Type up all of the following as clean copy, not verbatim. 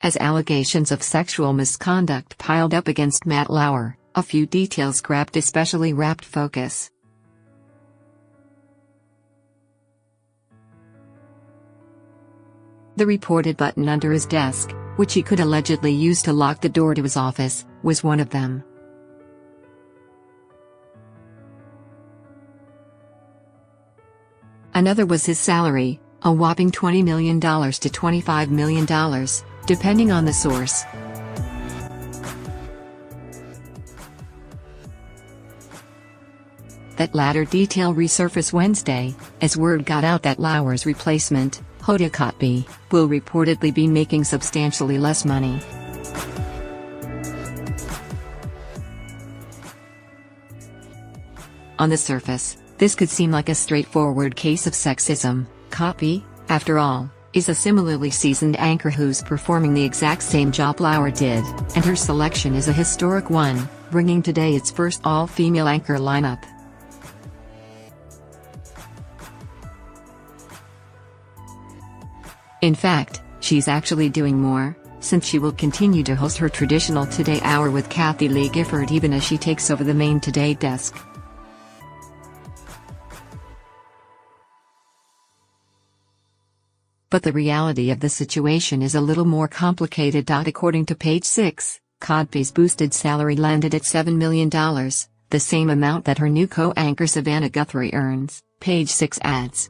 As allegations of sexual misconduct piled up against Matt Lauer, a few details grabbed especially rapt focus. The reported button under his desk, which he could allegedly use to lock the door to his office, was one of them. Another was his salary, a whopping $20 million to $25 million, depending on the source. That latter detail resurfaced Wednesday, as word got out that Lauer's replacement, Hoda Kotb, will reportedly be making substantially less money. On the surface, this could seem like a straightforward case of sexism. Kotb, after all, is a similarly seasoned anchor who's performing the exact same job Lauer did, and her selection is a historic one, bringing today its first all-female anchor lineup. In fact, she's actually doing more, since she will continue to host her traditional Today Hour with Kathie Lee Gifford even as she takes over the main Today desk. But the reality of the situation is a little more complicated. According to page 6, Kotb's boosted salary landed at $7 million, the same amount that her new co-anchor Savannah Guthrie earns, page 6 adds.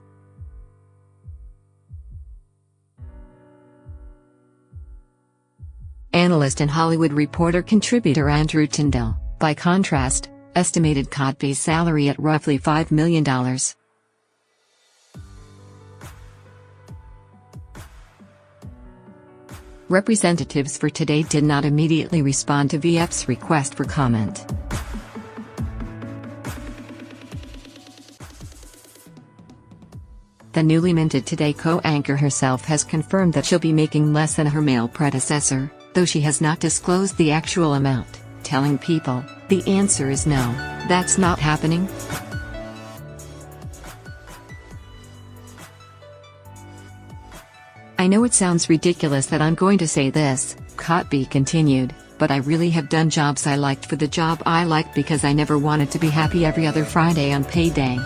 Analyst and Hollywood Reporter-contributor Andrew Tyndall, by contrast, estimated Kotb's salary at roughly $5 million. Representatives for Today did not immediately respond to VF's request for comment. The newly minted Today co-anchor herself has confirmed that she'll be making less than her male predecessor, though she has not disclosed the actual amount, telling People, "The answer is no, that's not happening." "I know it sounds ridiculous that I'm going to say this," Kotb continued, "but I really have done jobs I liked for the job I liked because I never wanted to be happy every other Friday on payday.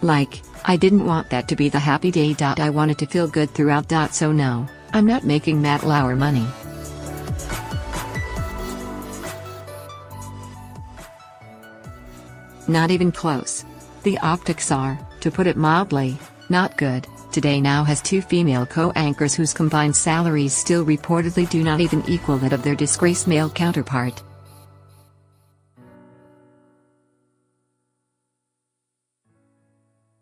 Like, I didn't want that to be the happy day. I wanted to feel good throughout. So no, I'm not making Matt Lauer money." Not even close. The optics are, to put it mildly, not good. Today now has two female co-anchors whose combined salaries still reportedly do not even equal that of their disgraced male counterpart.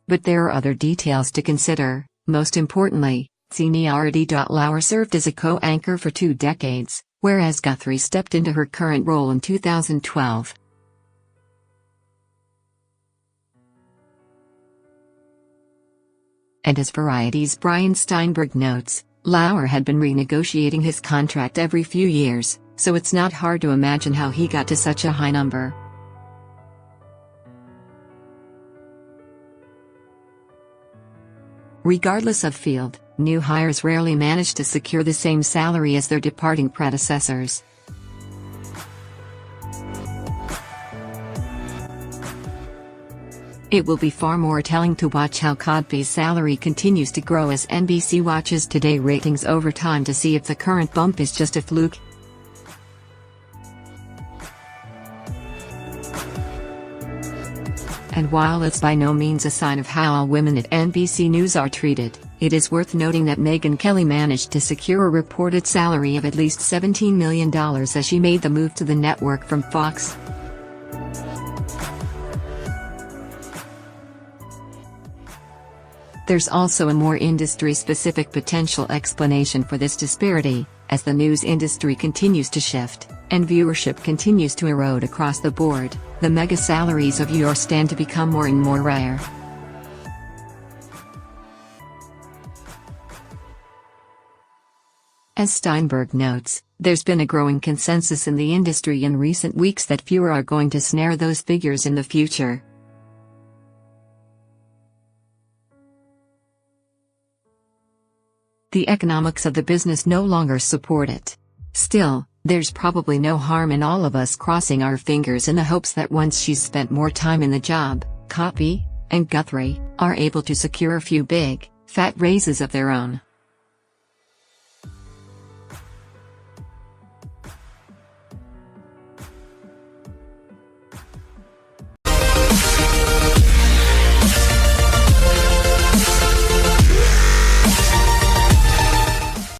But there are other details to consider. Most importantly, seniority.Lauer served as a co-anchor for 2 decades, whereas Guthrie stepped into her current role in 2012. And as Variety's Brian Steinberg notes, Lauer had been renegotiating his contract every few years, so it's not hard to imagine how he got to such a high number. Regardless of field, new hires rarely manage to secure the same salary as their departing predecessors. It will be far more telling to watch how Kotb's salary continues to grow as NBC watches Today ratings over time to see if the current bump is just a fluke. And while it's by no means a sign of how all women at NBC News are treated, it is worth noting that Megyn Kelly managed to secure a reported salary of at least $17 million as she made the move to the network from Fox. There's also a more industry-specific potential explanation for this disparity, as the news industry continues to shift, and viewership continues to erode across the board. The mega-salaries of yours stand to become more and more rare. As Steinberg notes, there's been a growing consensus in the industry in recent weeks that fewer are going to snare those figures in the future. The economics of the business no longer support it. Still, there's probably no harm in all of us crossing our fingers in the hopes that once she's spent more time in the job, Kotb and Guthrie are able to secure a few big, fat raises of their own.